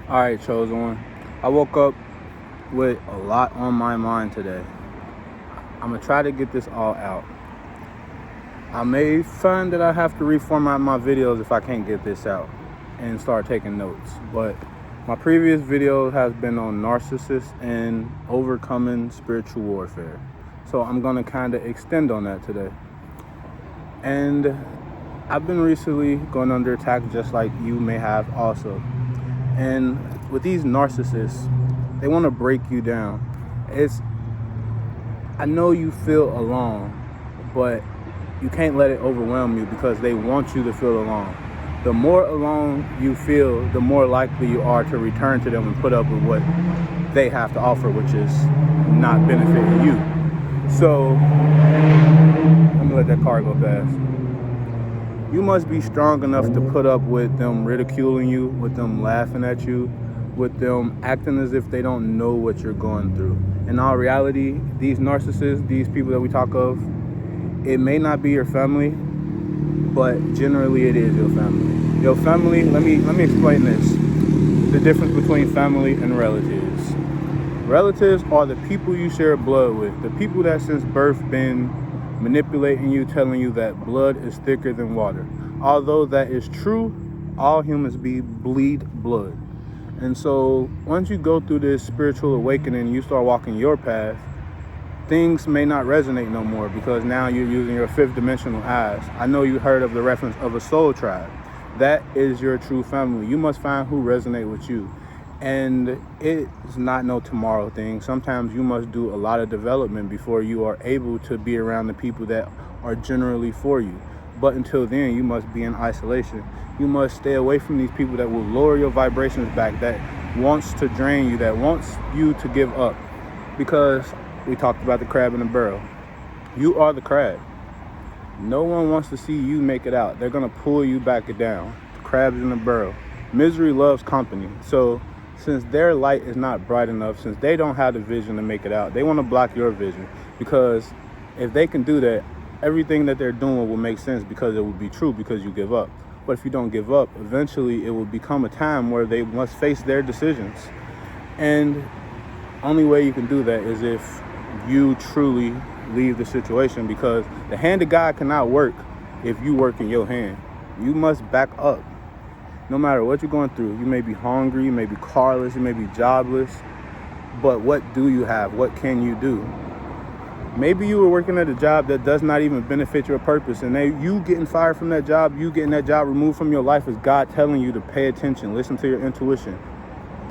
Alright, chosen one. I woke up with a lot on my mind today. I'm gonna try to get this all out. I may find that I have to reformat my videos if I can't get this out and start taking notes. But my previous video has been on narcissists and overcoming spiritual warfare. So I'm gonna kind of extend on that today. And I've been recently going under attack just like you may have also. And with these narcissists, they want to break you down. I know you feel alone, but you can't let it overwhelm you because they want you to feel alone. The more alone you feel, the more likely you are to return to them and put up with what they have to offer, which is not benefiting you. So, I'm gonna let that car go past. You must be strong enough to put up with them ridiculing you, with them laughing at you, with them acting as if they don't know what you're going through. In all reality, these narcissists, these people that we talk of, it may not be your family, but generally it is your family. Your family, let me explain this. The difference between family and relatives. Relatives are the people you share blood with, the people that since birth been manipulating you, telling you that blood is thicker than water. Although that is true, all humans bleed blood. And so once you go through this spiritual awakening, you start walking your path, things may not resonate no more because now you're using your fifth dimensional eyes. I know you heard of the reference of a soul tribe. That is your true family. You must find who resonate with you. And it's not no tomorrow thing. Sometimes you must do a lot of development before you are able to be around the people that are generally for you. But until then, you must be in isolation. You must stay away from these people that will lower your vibrations back, that wants to drain you, that wants you to give up. Because we talked about the crab in the barrel. You are the crab. No one wants to see you make it out. They're going to pull you back down. The crab's in the barrel. Misery loves company. So since their light is not bright enough, since they don't have the vision to make it out, they want to block your vision. Because if they can do that, everything that they're doing will make sense because it will be true because you give up. But if you don't give up, eventually it will become a time where they must face their decisions. And only way you can do that is if you truly leave the situation, because the hand of God cannot work if you work in your hand. You must back up. No matter what you're going through, you may be hungry, you may be carless, you may be jobless, but what do you have? What can you do? Maybe you were working at a job that does not even benefit your purpose, and you getting fired from that job, you getting that job removed from your life is God telling you to pay attention, listen to your intuition.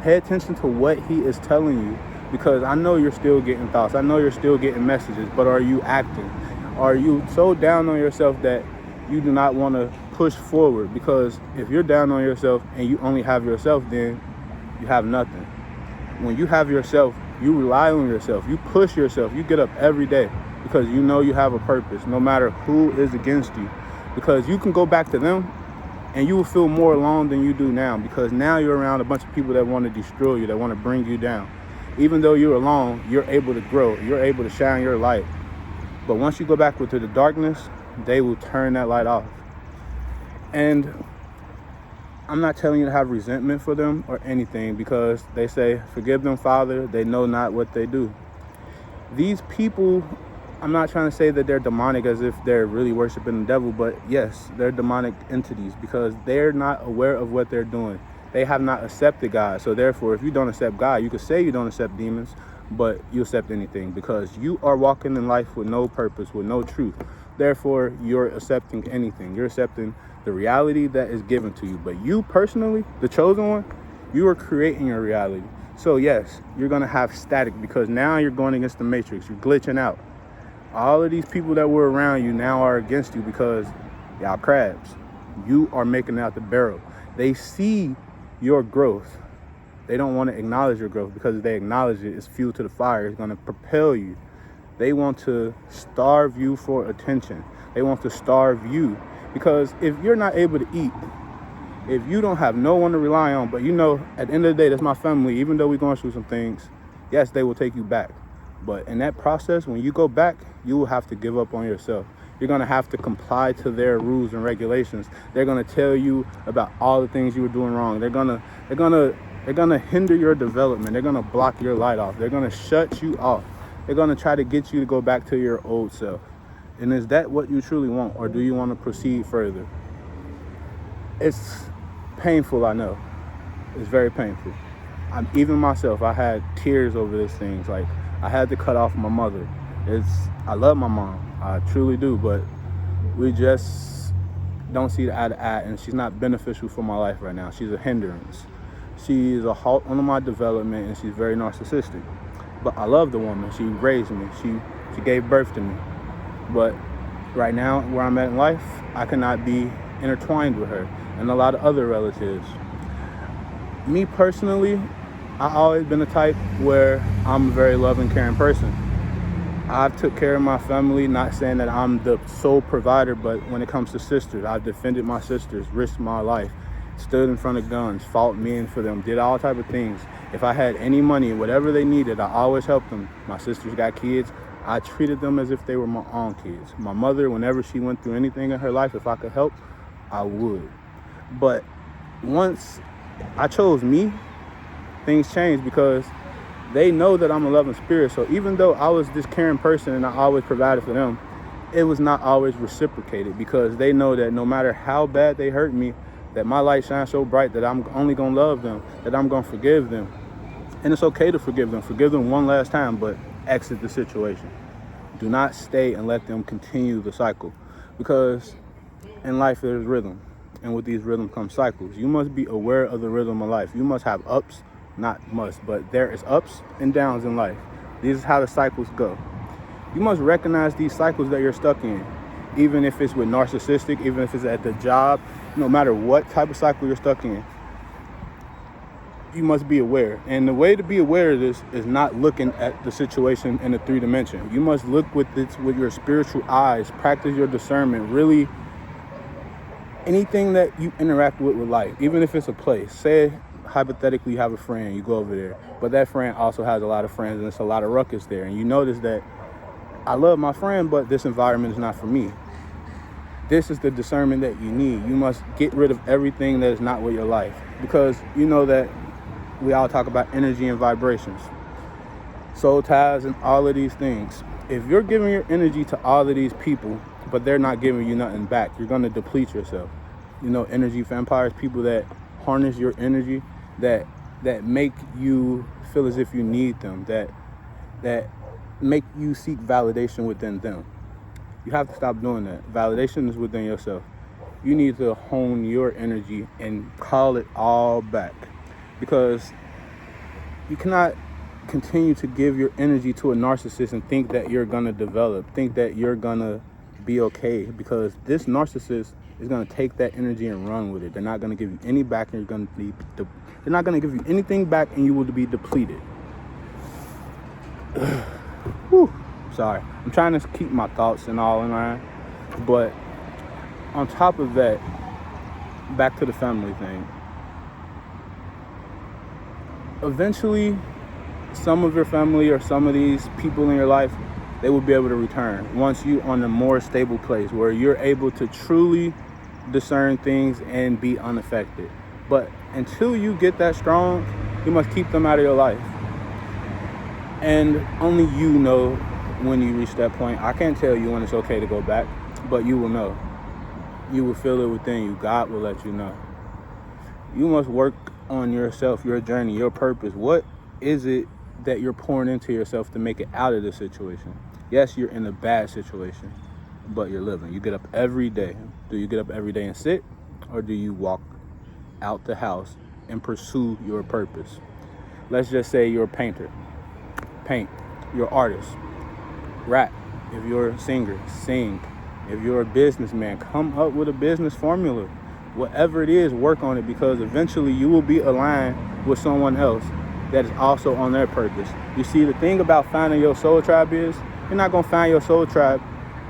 Pay attention to what He is telling you, because I know you're still getting thoughts, I know you're still getting messages, but are you acting? Are you so down on yourself that you do not want to push forward? Because if you're down on yourself and you only have yourself, then you have nothing. When you have yourself, you rely on yourself, you push yourself, you get up every day because you know you have a purpose, no matter who is against you. Because you can go back to them and you will feel more alone than you do now, because now you're around a bunch of people that want to destroy you, that want to bring you down. Even though you're alone, you're able to grow, you're able to shine your light. But once you go back into the darkness, they will turn that light off. And I'm not telling you to have resentment for them or anything, because they say, forgive them, Father, they know not what they do. These people, I'm not trying to say that they're demonic as if they're really worshiping the devil, but yes, they're demonic entities because they're not aware of what they're doing. They have not accepted God. So therefore, if you don't accept God, you could say you don't accept demons, but you accept anything because you are walking in life with no purpose, with no truth. Therefore, you're accepting anything. You're accepting the reality that is given to you. But you personally, the chosen one, you are creating your reality. So yes, you're going to have static because now you're going against the matrix. You're glitching out. All of these people that were around you now are against you because y'all crabs. You are making out the barrel. They see your growth. They don't want to acknowledge your growth, because if they acknowledge it, it's fuel to the fire. It's going to propel you. They want to starve you for attention. They want to starve you, because if you're not able to eat, if you don't have no one to rely on, but you know, at the end of the day, that's my family, even though we're going through some things, yes, they will take you back. But in that process, when you go back, you will have to give up on yourself. You're going to have to comply to their rules and regulations. They're going to tell you about all the things you were doing wrong. They're going to They're going to hinder your development. They're going to block your light off. They're going to shut you off. They're going to try to get you to go back to your old self. And is that what you truly want, or do you want to proceed further? It's painful, I know. It's very painful. Even myself, I had tears over these things. Like, I had to cut off my mother. I love my mom. I truly do, but we just don't see the eye to eye, and she's not beneficial for my life right now. She's a hindrance. She's a halt on my development, and she's very narcissistic. But I love the woman. She raised me. She gave birth to me. But right now, where I'm at in life, I cannot be intertwined with her and a lot of other relatives. Me personally, I've always been the type where I'm a very loving, caring person. I've took care of my family, not saying that I'm the sole provider, but when it comes to sisters, I've defended my sisters, risked my life, stood in front of guns, fought men for them, did all type of things. If I had any money, whatever they needed, I always helped them. My sisters got kids. I treated them as if they were my own kids. My mother, whenever she went through anything in her life, if I could help, I would. But once I chose me, things changed, because they know that I'm a loving spirit. So even though I was this caring person and I always provided for them, it was not always reciprocated, because they know that no matter how bad they hurt me, that my light shines so bright that I'm only going to love them, that I'm going to forgive them. And it's okay to forgive them. Forgive them one last time, but exit the situation. Do not stay and let them continue the cycle, because in life there's rhythm, and with these rhythms come cycles. You must be aware of the rhythm of life. You must have ups, not must, but there is ups and downs in life. This is how the cycles go. You must recognize these cycles that you're stuck in, even if it's with narcissistic, even if it's at the job, no matter what type of cycle you're stuck in. You must be aware. And the way to be aware of this is not looking at the situation in a 3-dimension. You must look with your spiritual eyes, practice your discernment, really anything that you interact with life, even if it's a place. Say, hypothetically, you have a friend, you go over there, but that friend also has a lot of friends and it's a lot of ruckus there. And you notice that I love my friend, but this environment is not for me. This is the discernment that you need. You must get rid of everything that is not with your life, because you know that we all talk about energy and vibrations, soul ties, and all of these things. If you're giving your energy to all of these people, but they're not giving you nothing back, you're going to deplete yourself. You know, energy vampires, people that harness your energy, that make you feel as if you need them, that make you seek validation within them. You have to stop doing that. Validation is within yourself. You need to hone your energy and call it all back, because you cannot continue to give your energy to a narcissist and think that you're going to develop, think that you're going to be okay, because this narcissist is going to take that energy and run with it. They're not going to give you any back, and they're not going to give you anything back, and you will be depleted. Whew. Sorry. I'm trying to keep my thoughts and all in line. But on top of that, back to the family thing. Eventually, some of your family or some of these people in your life, they will be able to return once you're on a more stable place where you're able to truly discern things and be unaffected. But until you get that strong, you must keep them out of your life. And only you know when you reach that point. I can't tell you when it's okay to go back, but you will know. You will feel it within you. God will let you know. You must work on yourself, your journey, your purpose. What is it that you're pouring into yourself to make it out of this situation? Yes, you're in a bad situation, but you're living. You get up every day. Do you get up every day and sit, or do you walk out the house and pursue your purpose? Let's just say you're a painter. Paint. You're an artist. Rap. If you're a singer, sing. If you're a businessman, come up with a business formula. Whatever it is, work on it, because eventually you will be aligned with someone else that is also on their purpose. You see, the thing about finding your soul tribe is you're not going to find your soul tribe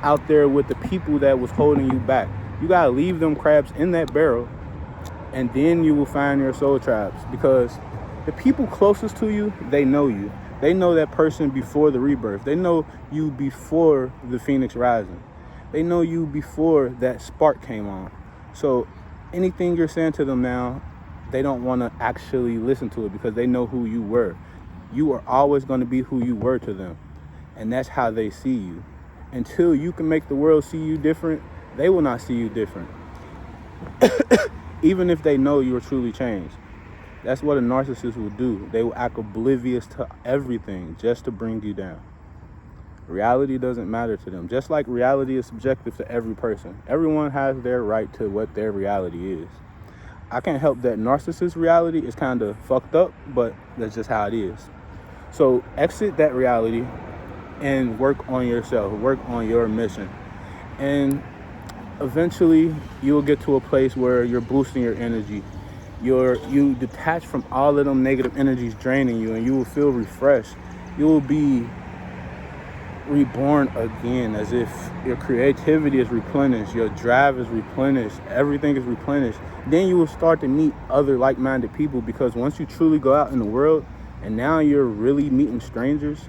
out there with the people that was holding you back. You got to leave them crabs in that barrel, and then you will find your soul tribes, because the people closest to you, they know you. They know that person before the rebirth. They know you before the phoenix rising. They know you before that spark came on. So anything you're saying to them now they don't want to actually listen to it because they know who you were. You are always going to be who you were to them. And that's how they see you. Until you can make the world see you different, they will not see you different. Even if they know you are truly changed. That's what a narcissist will do. They will act oblivious to everything just to bring you down. Reality doesn't matter to them. Just like reality is subjective to every person. Everyone has their right to what their reality is. I can't help that narcissist reality is kind of fucked up, but that's just how it is. So exit that reality and work on yourself. Work on your mission. And eventually you'll get to a place where you're boosting your energy. You detach from all of them negative energies draining you, and you will feel refreshed. You will be reborn again, as if your creativity is replenished, your drive is replenished, everything is replenished. Then you will start to meet other like-minded people, because once you truly go out in the world and now you're really meeting strangers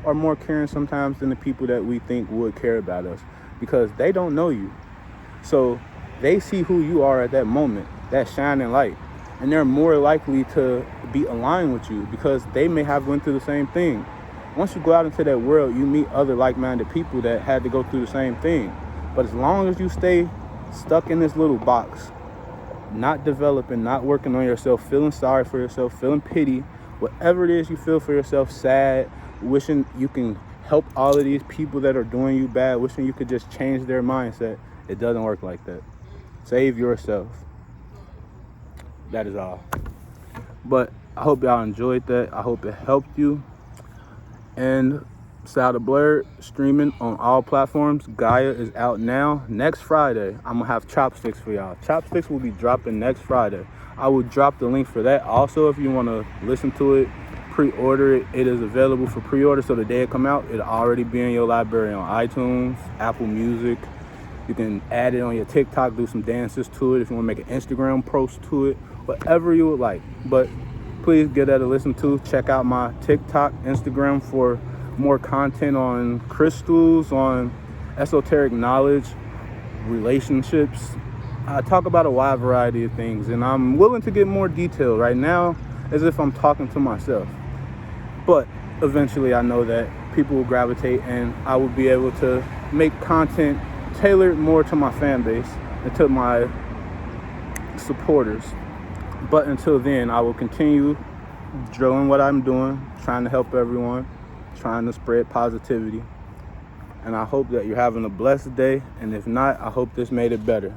are more caring sometimes than the people that we think would care about us, because they don't know you. So they see who you are at that moment, that shining light, and they're more likely to be aligned with you because they may have went through the same thing. Once you go out into that world, you meet other like-minded people that had to go through the same thing. But as long as you stay stuck in this little box, not developing, not working on yourself, feeling sorry for yourself, feeling pity, whatever it is you feel for yourself, sad, wishing you can help all of these people that are doing you bad, wishing you could just change their mindset, it doesn't work like that. Save yourself. That is all. But I hope y'all enjoyed that. I hope it helped you. And Saldablerd streaming on all platforms. Gaia is out now. Next Friday, I'm going to have Chopsticks for y'all. Chopsticks will be dropping next Friday. I will drop the link for that. Also, if you want to listen to it, pre-order it. It is available for pre-order, so the day it come out, it'll already be in your library on iTunes, Apple Music. You can add it on your TikTok, do some dances to it if you want to make an Instagram post to it, whatever you would like. But please give that a listen to. Check out my TikTok, Instagram for more content on crystals, on esoteric knowledge, relationships. I talk about a wide variety of things, and I'm willing to get more detailed right now as if I'm talking to myself. But eventually I know that people will gravitate, and I will be able to make content tailored more to my fan base and to my supporters. But until then, I will continue doing what I'm doing, trying to help everyone, trying to spread positivity. And I hope that you're having a blessed day. And if not, I hope this made it better.